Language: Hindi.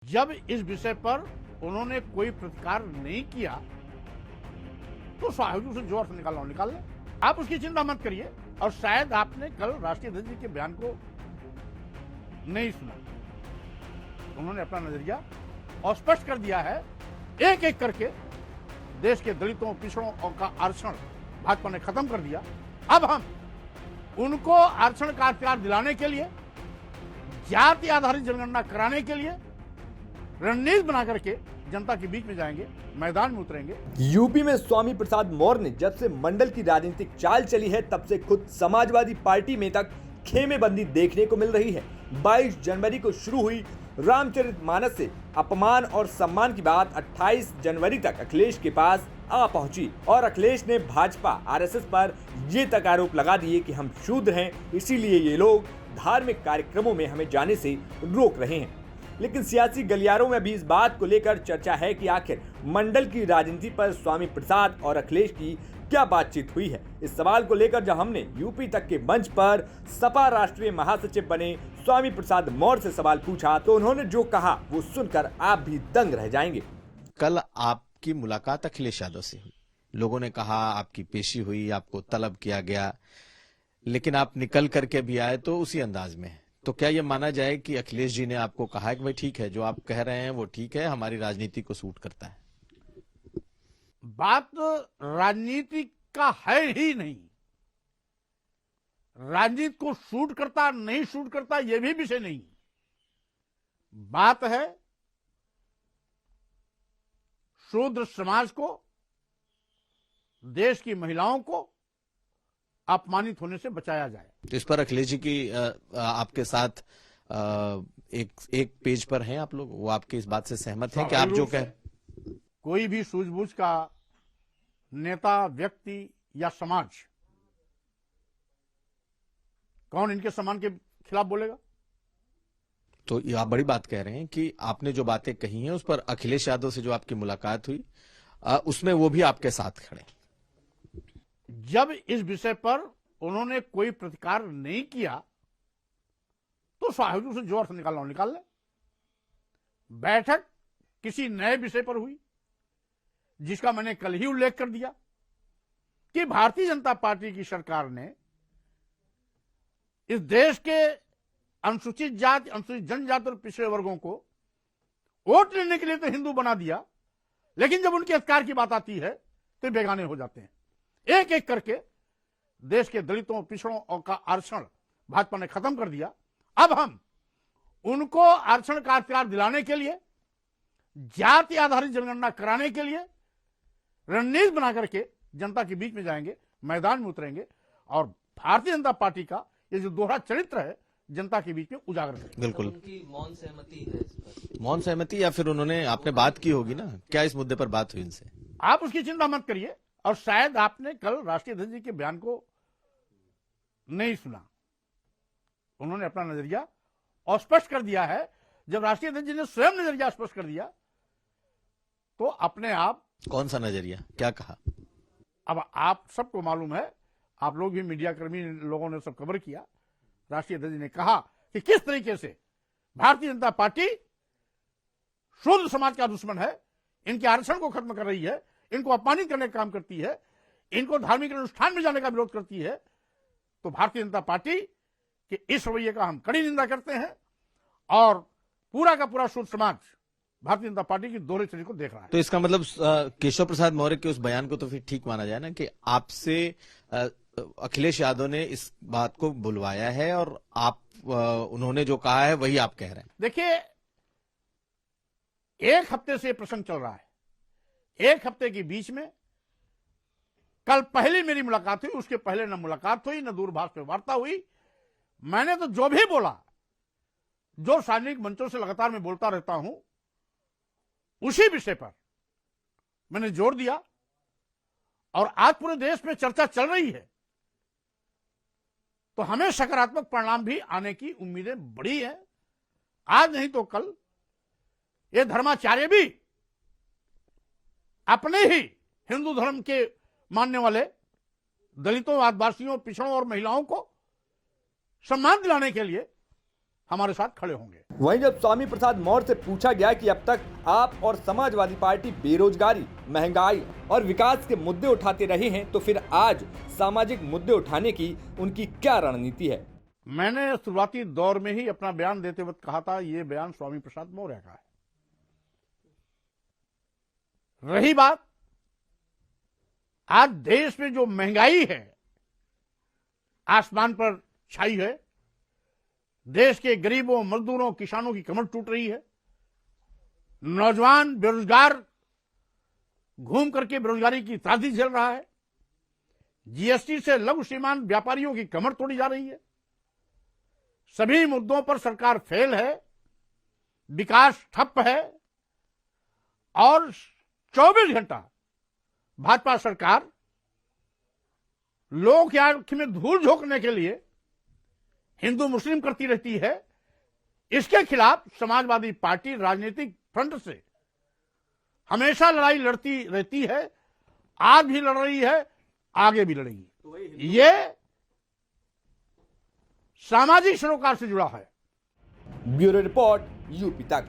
जब इस विषय पर उन्होंने कोई प्रतिकार नहीं किया तो स्वाभाविक रूप से जो अर्थ निकालना निकाल लें। आप उसकी चिंता मत करिए। और शायद आपने कल राष्ट्रीय अध्यक्ष जी के बयान को नहीं सुना। उन्होंने अपना नजरिया और स्पष्ट कर दिया है। एक एक करके देश के दलितों, पिछड़ों का आरक्षण भाजपा ने खत्म कर दिया। अब हम उनको आरक्षण का अधिकार दिलाने के लिए, जाति आधारित जनगणना कराने के लिए रणनीति बना करके जनता के बीच में जाएंगे, मैदान में उतरेंगे। यूपी में स्वामी प्रसाद मौर्य ने जब से मंडल की राजनीतिक चाल चली है, तब से खुद समाजवादी पार्टी में तक खेमेबंदी देखने को मिल रही है। 22 जनवरी को शुरू हुई रामचरितमानस से अपमान और सम्मान की बात 28 जनवरी तक अखिलेश के पास आ पहुंची और अखिलेश ने भाजपा आरएसएस पर ये तक आरोप लगा दिए कि हम शूद्र हैं, इसीलिए ये लोग धार्मिक कार्यक्रमों में हमें जाने से रोक रहे हैं। लेकिन सियासी गलियारों में भी इस बात को लेकर चर्चा है कि आखिर मंडल की राजनीति पर स्वामी प्रसाद और अखिलेश की क्या बातचीत हुई है। इस सवाल को लेकर जब हमने यूपी तक के मंच पर सपा राष्ट्रीय महासचिव बने स्वामी प्रसाद मौर्य से सवाल पूछा, तो उन्होंने जो कहा वो सुनकर आप भी दंग रह जाएंगे। कल आपकी मुलाकात अखिलेश यादव से हुई, लोगों ने कहा आपकी पेशी हुई, आपको तलब किया गया, लेकिन आप निकल करके भी आए तो उसी अंदाज में। तो क्या ये माना जाए कि अखिलेश जी ने आपको कहा कि भाई ठीक है, जो आप कह रहे हैं वो ठीक है, हमारी राजनीति को सूट करता है? बात राजनीति का है ही नहीं। राजनीति को सूट करता नहीं सूट करता यह भी विषय नहीं। बात है शूद्र समाज को, देश की महिलाओं को अपमानित होने से बचाया जाए। तो इस पर अखिलेश जी की आपके साथ एक पेज पर हैं आप लोग, वो आपके इस बात से सहमत हैं कि आप जो कह कोई भी सूझबूझ का नेता, व्यक्ति या समाज कौन इनके सम्मान के खिलाफ बोलेगा? तो ये आप बड़ी बात कह रहे हैं कि आपने जो बातें कही हैं उस पर अखिलेश यादव से जो आपकी मुलाकात हुई उसमें वो भी आपके साथ खड़े। जब इस विषय पर उन्होंने कोई प्रतिकार नहीं किया तो स्वाभाविक रूप से जो अर्थ निकालना निकाल लें। बैठक किसी नए विषय पर हुई जिसका मैंने कल ही उल्लेख कर दिया कि भारतीय जनता पार्टी की सरकार ने इस देश के अनुसूचित जाति, अनुसूचित जनजाति और पिछड़े वर्गों को वोट लेने के लिए तो हिंदू बना दिया, लेकिन जब उनके अधिकार की बात आती है तो बेगाने हो जाते हैं। एक एक करके देश के दलितों, पिछड़ों का आरक्षण भाजपा ने खत्म कर दिया। अब हम उनको आरक्षण का अधिकार दिलाने के लिए, जाति आधारित जनगणना कराने के लिए रणनीति बना करके जनता के बीच में जाएंगे, मैदान में उतरेंगे और भारतीय जनता पार्टी का ये जो दोहरा चरित्र है जनता के बीच में उजागर करेंगे। बिल्कुल। उनकी मौन सहमति है इस पर? मौन सहमति या फिर उन्होंने, आपने बात की होगी ना, क्या इस मुद्दे पर बात हुई इनसे? आप उसकी चिंता मत करिए। और शायद आपने कल राष्ट्रीय अध्यक्ष जी के बयान को नहीं सुना। उन्होंने अपना नजरिया और स्पष्ट कर दिया है। जब राष्ट्रीय अध्यक्ष जी ने स्वयं नजरिया स्पष्ट कर दिया तो अपने आप। कौन सा नजरिया, क्या कहा? अब आप सबको मालूम है, आप लोग भी मीडिया कर्मी लोगों ने सब कवर किया। राष्ट्रीय अध्यक्ष जी ने कहा कि किस तरीके से भारतीय जनता पार्टी शूद्र समाज का दुश्मन है, इनके आरक्षण को खत्म कर रही है, इनको अपमानित करने का काम करती है, इनको धार्मिक अनुष्ठान में जाने का विरोध करती है। तो भारतीय जनता पार्टी के इस रवैये का हम कड़ी निंदा करते हैं और पूरा का पूरा शूद्र समाज भारतीय जनता पार्टी की दोहरे चरित्र को देख रहा है। तो इसका मतलब केशव प्रसाद मौर्य के उस बयान को तो फिर ठीक माना जाए ना कि आपसे अखिलेश यादव ने इस बात को बुलवाया है और आप उन्होंने जो कहा है वही आप कह रहे हैं? देखिए, एक हफ्ते से प्रसंग चल रहा है। एक हफ्ते के बीच में कल पहली मेरी मुलाकात हुई, उसके पहले न मुलाकात हुई, न दूरभाष पे वार्ता हुई। मैंने तो जो भी बोला, जो सार्वजनिक मंचों से लगातार मैं बोलता रहता हूं, उसी विषय पर मैंने जोर दिया और आज पूरे देश में चर्चा चल रही है। तो हमें सकारात्मक परिणाम भी आने की उम्मीदें बड़ी हैं। आज नहीं तो कल ये धर्माचार्य भी अपने ही हिंदू धर्म के मानने वाले दलितों, आदिवासियों, पिछड़ों और महिलाओं को सम्मान दिलाने के लिए हमारे साथ खड़े होंगे। वहीं जब स्वामी प्रसाद मौर्य से पूछा गया कि अब तक आप और समाजवादी पार्टी बेरोजगारी, महंगाई और विकास के मुद्दे उठाते रहे हैं, तो फिर आज सामाजिक मुद्दे उठाने की उनकी क्या रणनीति है? मैंने शुरुआती दौर में ही अपना बयान देते वक्त कहा था, ये बयान स्वामी प्रसाद मौर्य का है। रही बात आज देश में जो महंगाई है, आसमान पर छाई है, देश के गरीबों, मजदूरों, किसानों की कमर टूट रही है, नौजवान बेरोजगार घूम करके बेरोजगारी की त्रासदी झेल रहा है, जीएसटी से लघु सीमांत व्यापारियों की कमर तोड़ी जा रही है, सभी मुद्दों पर सरकार फेल है, विकास ठप है और 24 घंटा भाजपा सरकार लोगों की आंख में धूल झोंकने के लिए हिंदू मुस्लिम करती रहती है। इसके खिलाफ समाजवादी पार्टी राजनीतिक फ्रंट से हमेशा लड़ाई लड़ती रहती है, आज भी लड़ रही है, आगे भी लड़ेगी। ये सामाजिक सरोकार से जुड़ा है। ब्यूरो रिपोर्ट, यूपी तक।